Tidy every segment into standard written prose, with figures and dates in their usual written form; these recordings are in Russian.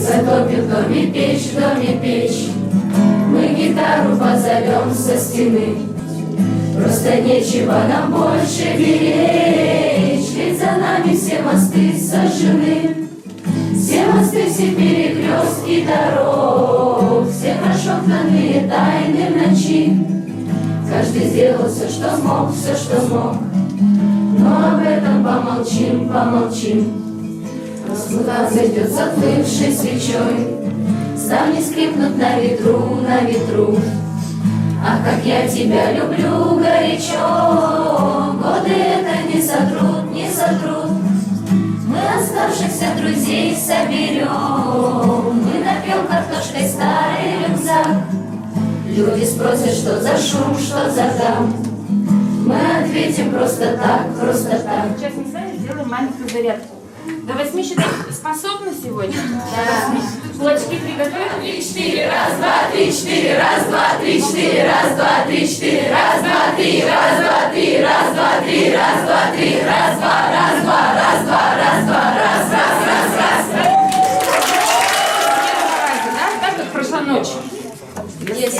Затопит в доме печь, в доме печь. Мы гитару позовем со стены. Просто нечего нам больше беречь, ведь за нами все мосты сожжены. Все мосты, все перекрестки дорог, все прошептанные тайны в ночи. Каждый сделал все, что смог, все, что мог. Но об этом помолчим, помолчим. Распута зайдет заплывшей свечой, ставни скрипнут на ветру, на ветру. Ах, как я тебя люблю горячо, годы это не сотрут, не сотрут. Мы оставшихся друзей соберем, мы напьем картошкой старый рюкзак. Люди спросят, что за шум, что за гам. Мы ответим просто так, просто так. Сейчас мы с вами сделаем маленькую зарядку. До 8 считать способны сегодня? Да. Кулачки приготовили? 3-4, раз, два, 3-4, раз, два, 3-4, раз, два, 3-4, раз, два, 3, раз, два, 3, раз, два, 3, раз, два, 3, раз, два, раз, два, раз, два, раз, два, раз, раз. Да? Так как прошла ночь. Yes.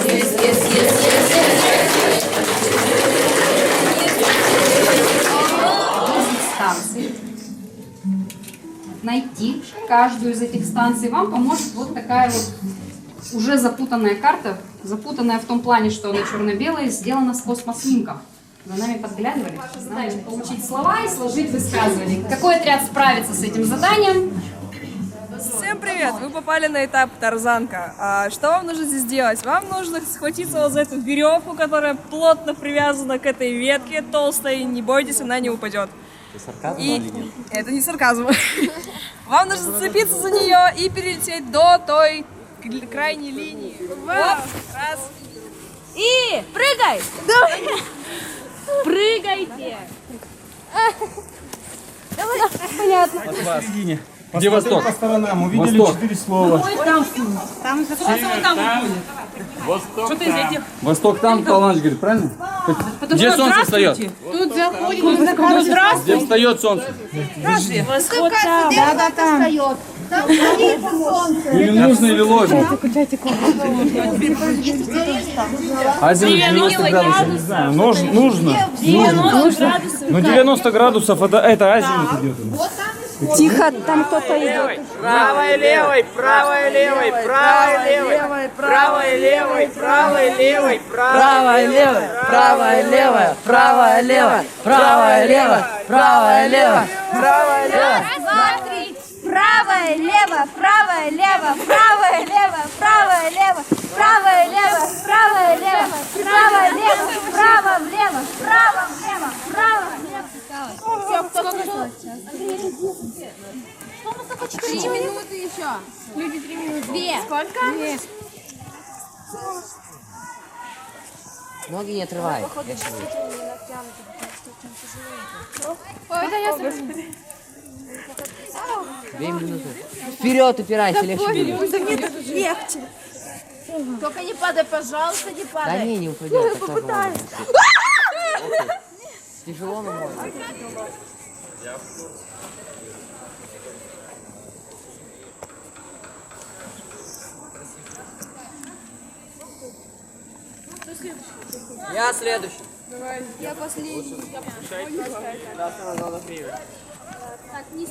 Станций. Найти каждую из этих станций вам поможет вот такая вот уже запутанная карта. Запутанная в том плане, что она черно-белая, сделана с космоснимком. За нами подглядывали. Ваша задача получить слова и сложить высказывания. Какой отряд справится с этим заданием? Всем привет! Вы попали на этап тарзанка. Что вам нужно здесь делать? Вам нужно схватиться вот за эту веревку, которая плотно привязана к этой ветке, толстой. Не бойтесь, она не упадет. Это сарказм И... или нет? Это не сарказм. Вам нужно зацепиться за нее и перелететь до той крайней линии. Оп, раз. И прыгай! Прыгайте! Понятно. Посередине. Где восток? По сторонам, увидели Восток. 4 слова. Восток там, Павел говорит, правильно? Где солнце встает? Тут заходим. Здравствуйте. Где встает солнце? Восход там. Да, там. Или нужно, или ложно? А если 90 градусов? Не знаю, нужно. Ну 90 градусов это азимут идет. Тихо, там кто-то идет. Правой, левой, правой, левой, правой, левой, правой, левой, правой, левой, правой, левой, правой, левой, правой, левой, правой, левой, правой, левой, правой, левой. Раз, два, три. Правая, лево, правая, лево, правая, лево, правая, лево, правая, лево, правая, лево, правая, лево, право, влево, право, влево, право, влево. Все, сколько осталось сейчас? 3 минуты еще. Люди 3 минуты. 2. Сколько? 2. Ноги не отрывай. Куда я 2 минуты. Вперед упирайся, легче будет. легче. Только не падай, пожалуйста, не падай. Да не упадет. Попытаюсь. Тяжело, но можно. Я следующий. Я последний.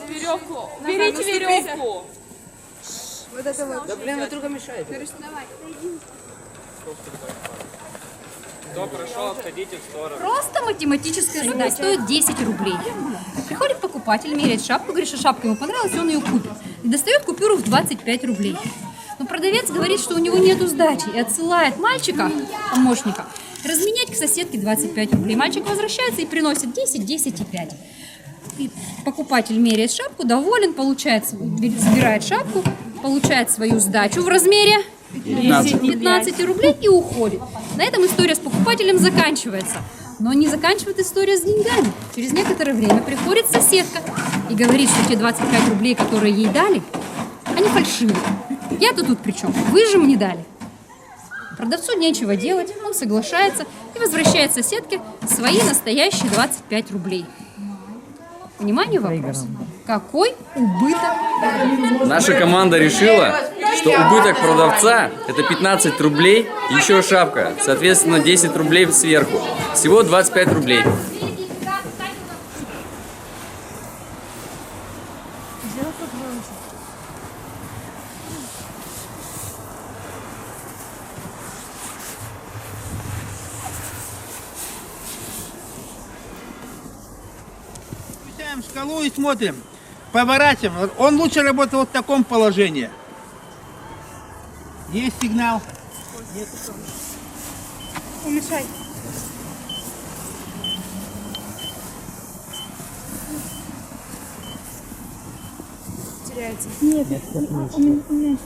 Веревку. Берите веревку. Вот это вот. Да блин, вы друга мешаете. Давай. Кто прошел, отходите в сторону. Просто математическая задача. Стоит 10 рублей. Приходит покупатель, меряет шапку, говорит, что шапка ему понравилась, он ее купит. И достает купюру в 25 рублей. Но продавец говорит, что у него нету сдачи и отсылает мальчика, помощника, разменять к соседке 25 рублей. Мальчик возвращается и приносит 10, 10 и 5. И покупатель меряет шапку, доволен, получает, забирает шапку, получает свою сдачу в размере 15 рублей и уходит. На этом история с покупателем заканчивается. Но не заканчивает история с деньгами. Через некоторое время приходит соседка и говорит, что те 25 рублей, которые ей дали, они фальшивые. Я-то тут при чем? Вы же мне дали. Продавцу нечего делать, он соглашается и возвращает соседке свои настоящие 25 рублей. Понимание вопроса? Какой убыток? Наша команда решила, что убыток продавца это 15 рублей и еще шапка. Соответственно, 10 рублей сверху. Всего 25 рублей. Включаем шкалу и смотрим. Поворачиваем. Он лучше работает вот в таком положении. Есть сигнал. Нет. Умешай. Теряется. Нет, умешай.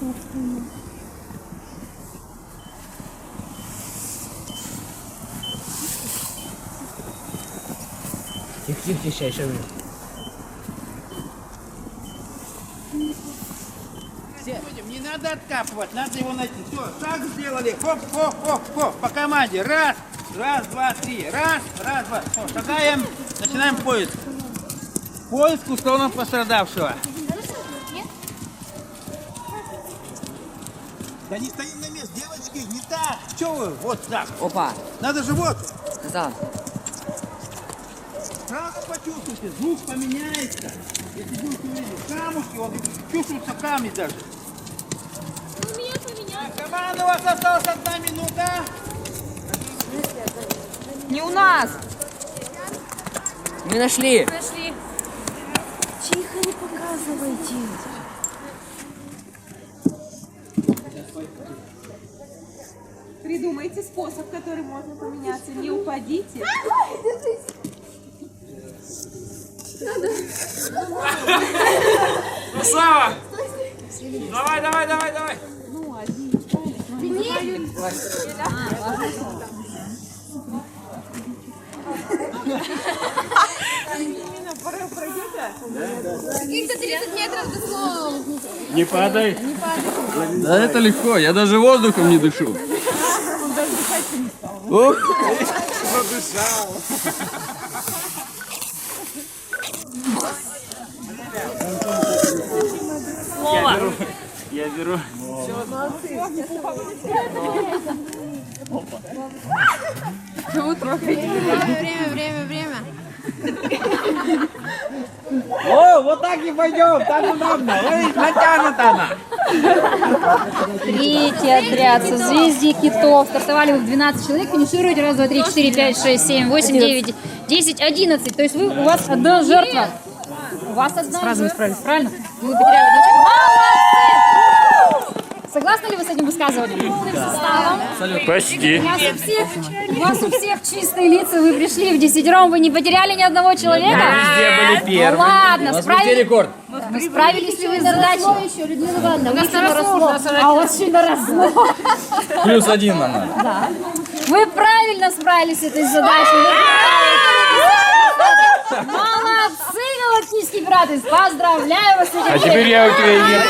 Тихо, еще. Не надо откапывать, надо его найти. Все, шаг сделали. Хоп, хоп, хоп, хоп. По команде. Раз, два, три. Раз, два. Все, шагаем. Начинаем поиск. Поиск условно пострадавшего. Да не стоим на месте, девочки, не так. Че вы? Вот так. Опа, Надо же вот. сказал. Сразу почувствуйте, звук поменяется. Если будете увидеть камушки, он чувствуется камни даже. Команда, у вас осталась 1 минута. Не у нас. Мы нашли. Тихо, не показывайте. Придумайте способ, который можно поменяться. Не упадите. Слава! Давай. Каких-то 30 метров до слова. Не падай. Да это легко, я даже воздухом не дышу. Он даже дышать не стал. Ух. Я беру. Время. О, вот так и пойдем, так удобно. Ой, натянута она. Третий отряд созвездие китов. Стартовали вы в 12 человек, финишируете 1, 2, 3, 4, 5, 6, 7, 8, 9, 10, 11. То есть у вас одна жертва. У вас одна жертва. Правильно? Вы потеряли одну человека. Молодцы! Согласны ли вы с этим высказыванием? Составом. Почти. У вас у всех чистые лица, вы пришли в 10-ром, вы не потеряли ни одного человека? Везде были первые. Ну ладно, У нас везде рекорд. справились ли вы с задачей? Еще, Людмила Ивановна, у нас наросло, а у вас еще наросло. +1 нам надо. Да. Вы правильно справились с этой задачей. Молодцы, галактический пираты! Поздравляю вас с этим! А теперь я у тебя и нет.